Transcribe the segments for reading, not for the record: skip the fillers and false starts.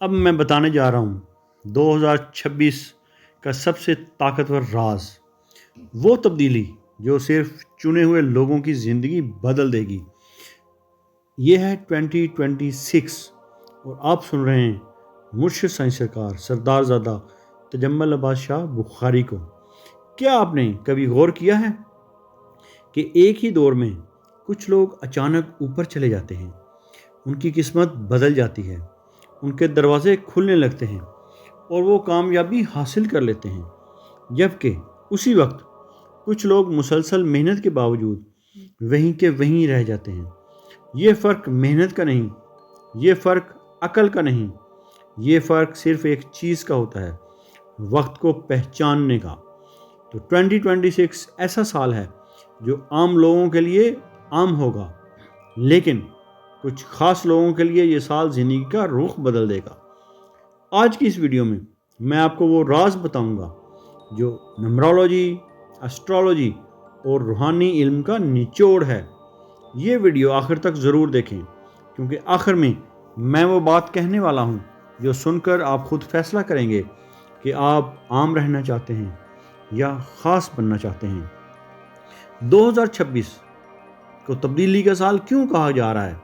अब मैं बताने जा रहा हूँ 2026 का सबसे ताकतवर राज, वो तब्दीली जो सिर्फ चुने हुए लोगों की ज़िंदगी बदल देगी। ये है 2026 और आप सुन रहे हैं मुर्शिद साईं सरकार सरदारज़ादा तजम्मुल अब्बास शाह बुखारी को। क्या आपने कभी गौर किया है कि एक ही दौर में कुछ लोग अचानक ऊपर चले जाते हैं, उनकी किस्मत बदल जाती है, उनके दरवाजे खुलने लगते हैं और वो कामयाबी हासिल कर लेते हैं, जबकि उसी वक्त कुछ लोग मुसलसल मेहनत के बावजूद वहीं के वहीं रह जाते हैं। ये फ़र्क मेहनत का नहीं, ये फ़र्क अकल का नहीं, ये फ़र्क सिर्फ एक चीज़ का होता है, वक्त को पहचानने का। तो 2026 ऐसा साल है जो आम लोगों के लिए आम होगा, लेकिन कुछ ख़ास लोगों के लिए ये साल ज़िंदगी का रुख बदल देगा। आज की इस वीडियो में मैं आपको वो राज बताऊंगा जो नंबरोलॉजी, एस्ट्रोलॉजी और रूहानी इल्म का निचोड़ है। ये वीडियो आखिर तक ज़रूर देखें, क्योंकि आखिर में मैं वो बात कहने वाला हूँ जो सुनकर आप खुद फैसला करेंगे कि आप आम रहना चाहते हैं या ख़ास बनना चाहते हैं। 2026 को तब्दीली का साल क्यों कहा जा रहा है?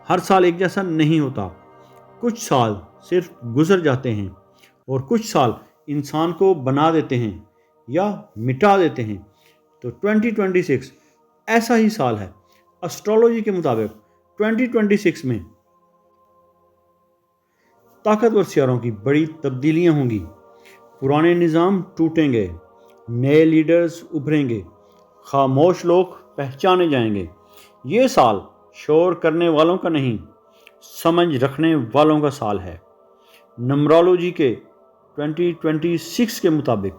हर साल एक जैसा नहीं होता। कुछ साल सिर्फ गुजर जाते हैं और कुछ साल इंसान को बना देते हैं या मिटा देते हैं। तो 2026 ऐसा ही साल है। एस्ट्रोलॉजी के मुताबिक 2026 में ताकतवर सितारों की बड़ी तब्दीलियां होंगी। पुराने निज़ाम टूटेंगे, नए लीडर्स उभरेंगे, खामोश लोग पहचाने जाएंगे। ये साल शोर करने वालों का नहीं, समझ रखने वालों का साल है। नंबरोलॉजी के 2026 के मुताबिक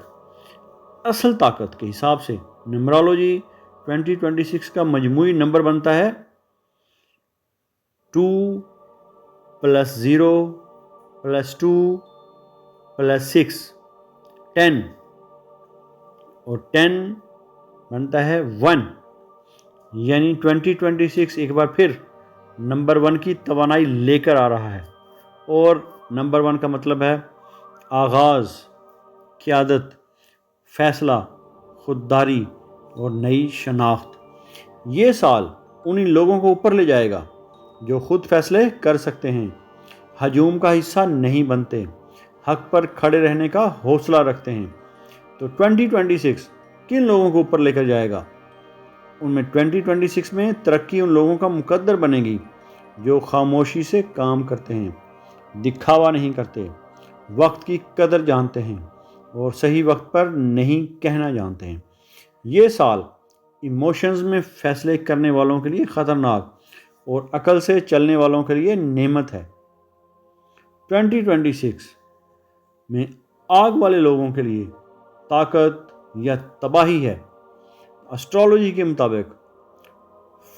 असल ताकत के हिसाब से नंबरोलॉजी 2026 का मजमूई नंबर बनता है 2 + 0 + 2 + 6 10 और 10 बनता है 1, यानी 2026 एक बार फिर नंबर 1 की तवानाई लेकर आ रहा है। और नंबर 1 का मतलब है आगाज़, क़यादत, फ़ैसला, खुददारी और नई शनाख्त। ये साल उन्हीं लोगों को ऊपर ले जाएगा जो खुद फैसले कर सकते हैं, हजूम का हिस्सा नहीं बनते, हक पर खड़े रहने का हौसला रखते हैं। तो 2026 किन लोगों को ऊपर लेकर जाएगा? उनमें 2026 में तरक्की उन लोगों का मुकद्दर बनेगी जो खामोशी से काम करते हैं, दिखावा नहीं करते, वक्त की कदर जानते हैं और सही वक्त पर नहीं कहना जानते हैं। ये साल इमोशंस में फैसले करने वालों के लिए ख़तरनाक और अकल से चलने वालों के लिए नेमत है। 2026 में आग वाले लोगों के लिए ताकत या तबाही है। एस्ट्रोलॉजी के मुताबिक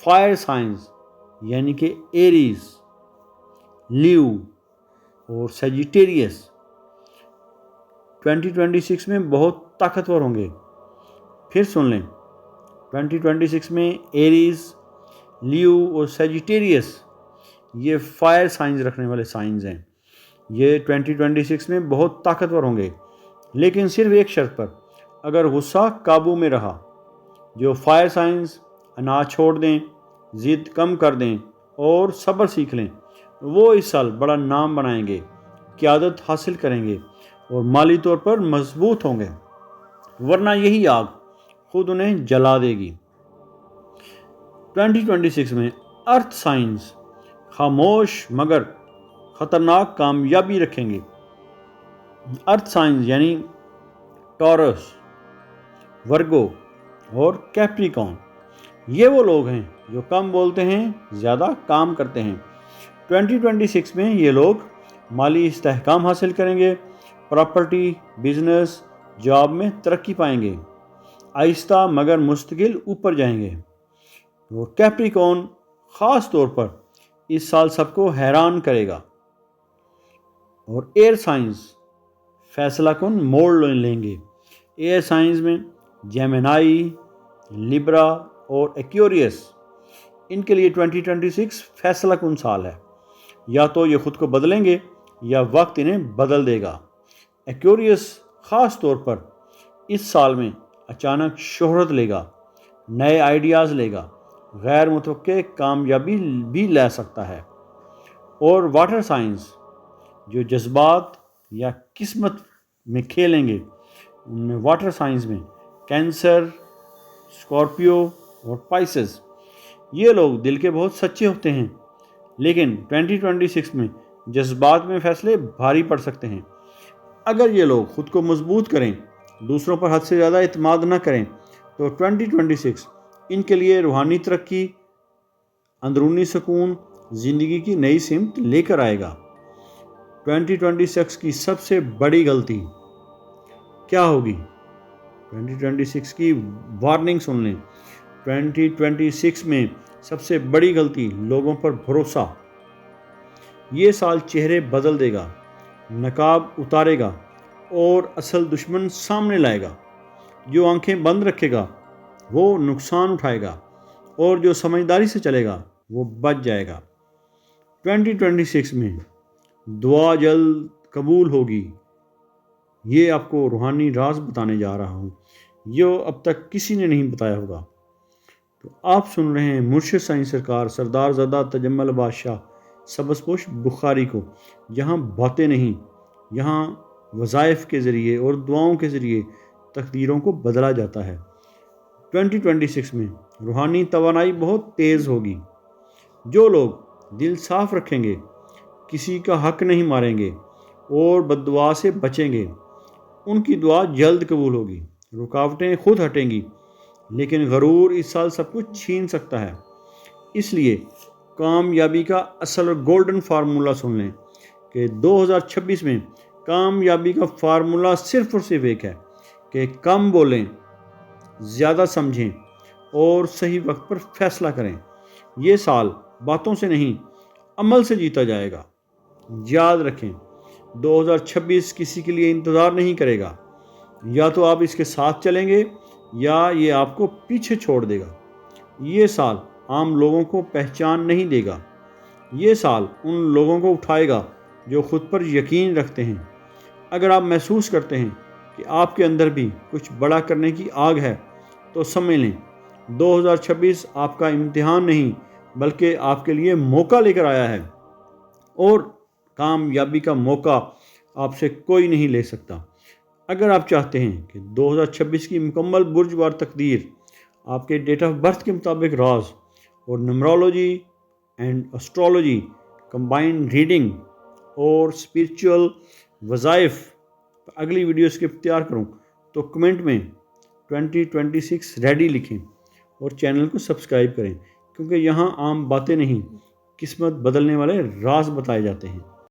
फायर साइंस यानी कि एरीज, लियो और सजिटेरियस 2026 में बहुत ताकतवर होंगे। फिर सुन लें, 2026 में एरीज, लियो और सजिटेरियस ये फायर साइंस रखने वाले साइंस हैं। ये 2026 में बहुत ताकतवर होंगे, लेकिन सिर्फ एक शर्त पर, अगर गुस्सा काबू में रहा। जो फायर साइंस अनाज छोड़ दें, ज़िद कम कर दें और सब्र सीख लें, वो इस साल बड़ा नाम बनाएंगे, क़यादत हासिल करेंगे और माली तौर पर मजबूत होंगे, वरना यही आग खुद उन्हें जला देगी। 2026 में अर्थ साइंस खामोश मगर ख़तरनाक कामयाबी रखेंगे। अर्थ साइंस यानी टॉरस, वर्गो और कैप्रिकॉर्न, ये वो लोग हैं जो कम बोलते हैं, ज़्यादा काम करते हैं। 2026 में ये लोग माली इस्तेहकाम हासिल करेंगे, प्रॉपर्टी, बिजनेस, जॉब में तरक्की पाएंगे, आहिस्ता मगर मुस्तकिल ऊपर जाएंगे। और कैप्रिकॉर्न ख़ास तौर पर इस साल सबको हैरान करेगा। और एयर साइंस फैसला कुन मोड़ लेंगे। एयर साइंस में जेमिनाई, लिब्रा और एक्वेरियस, इनके लिए 2026 फैसला कुन साल है। या तो ये खुद को बदलेंगे یا وقت انہیں بدل دے گا۔ ایکویریس خاص طور پر اس سال میں اچانک شہرت لے گا، نئے آئیڈیاز لے گا، غیر متوقع کامیابی بھی لے سکتا ہے۔ اور واٹر سائنس جو جذبات یا قسمت میں کھیلیں گے، ان میں واٹر سائنس میں کینسر، اسکارپیو اور پائسز، یہ لوگ دل کے بہت سچے ہوتے ہیں، لیکن 2026 میں جذبات میں فیصلے بھاری پڑ سکتے ہیں۔ اگر یہ لوگ خود کو مضبوط کریں، دوسروں پر حد سے زیادہ اعتماد نہ کریں، تو 2026 ان کے لیے روحانی ترقی، اندرونی سکون، زندگی کی نئی سمت لے کر آئے گا۔ 2026 کی سب سے بڑی غلطی کیا ہوگی؟ 2026 کی وارننگ سن لیں۔ 2026 میں سب سے بڑی غلطی لوگوں پر بھروسہ۔ یہ سال چہرے بدل دے گا، نقاب اتارے گا اور اصل دشمن سامنے لائے گا۔ جو آنکھیں بند رکھے گا وہ نقصان اٹھائے گا، اور جو سمجھداری سے چلے گا وہ بچ جائے گا۔ 2026 میں دعا جلد قبول ہوگی۔ یہ آپ کو روحانی راز بتانے جا رہا ہوں جو اب تک کسی نے نہیں بتایا ہوگا۔ تو آپ سن رہے ہیں مرشد سائیں سرکار سردار زادہ تجمل بادشاہ سبز پوش بخاری کو، جہاں باتیں نہیں، یہاں وظائف کے ذریعے اور دعاؤں کے ذریعے تقدیروں کو بدلا جاتا ہے۔ 2026 میں روحانی توانائی بہت تیز ہوگی۔ جو لوگ دل صاف رکھیں گے، کسی کا حق نہیں ماریں گے اور بد دعا سے بچیں گے، ان کی دعا جلد قبول ہوگی۔ رکاوٹیں خود ہٹیں گی، لیکن غرور اس سال سب کچھ چھین سکتا ہے۔ اس لیے کامیابی کا اصل اور گولڈن فارمولہ سن لیں کہ 2026 میں کامیابی کا فارمولہ صرف اور صرف ایک ہے کہ کم بولیں، زیادہ سمجھیں اور صحیح وقت پر فیصلہ کریں۔ یہ سال باتوں سے نہیں، عمل سے جیتا جائے گا۔ یاد رکھیں، 2026 کسی کے لیے انتظار نہیں کرے گا۔ یا تو آپ اس کے ساتھ چلیں گے یا یہ آپ کو پیچھے چھوڑ دے گا۔ یہ سال عام لوگوں کو پہچان نہیں دے گا۔ یہ سال ان لوگوں کو اٹھائے گا جو خود پر یقین رکھتے ہیں۔ اگر آپ محسوس کرتے ہیں کہ آپ کے اندر بھی کچھ بڑا کرنے کی آگ ہے، تو سمجھ لیں 2026 آپ کا امتحان نہیں بلکہ آپ کے لیے موقع لے کر آیا ہے، اور کامیابی کا موقع آپ سے کوئی نہیں لے سکتا۔ اگر آپ چاہتے ہیں کہ 2026 کی مکمل برج وار تقدیر آپ کے ڈیٹ آف برتھ کے مطابق راز اور نمرولوجی اینڈ اسٹرولوجی کمبائن ریڈنگ اور اسپریچول وظائف اگلی ویڈیوز کے اختیار کروں، تو کمنٹ میں 2026 ریڈی لکھیں اور چینل کو سبسکرائب کریں، کیونکہ یہاں عام باتیں نہیں، قسمت بدلنے والے راز بتائے جاتے ہیں۔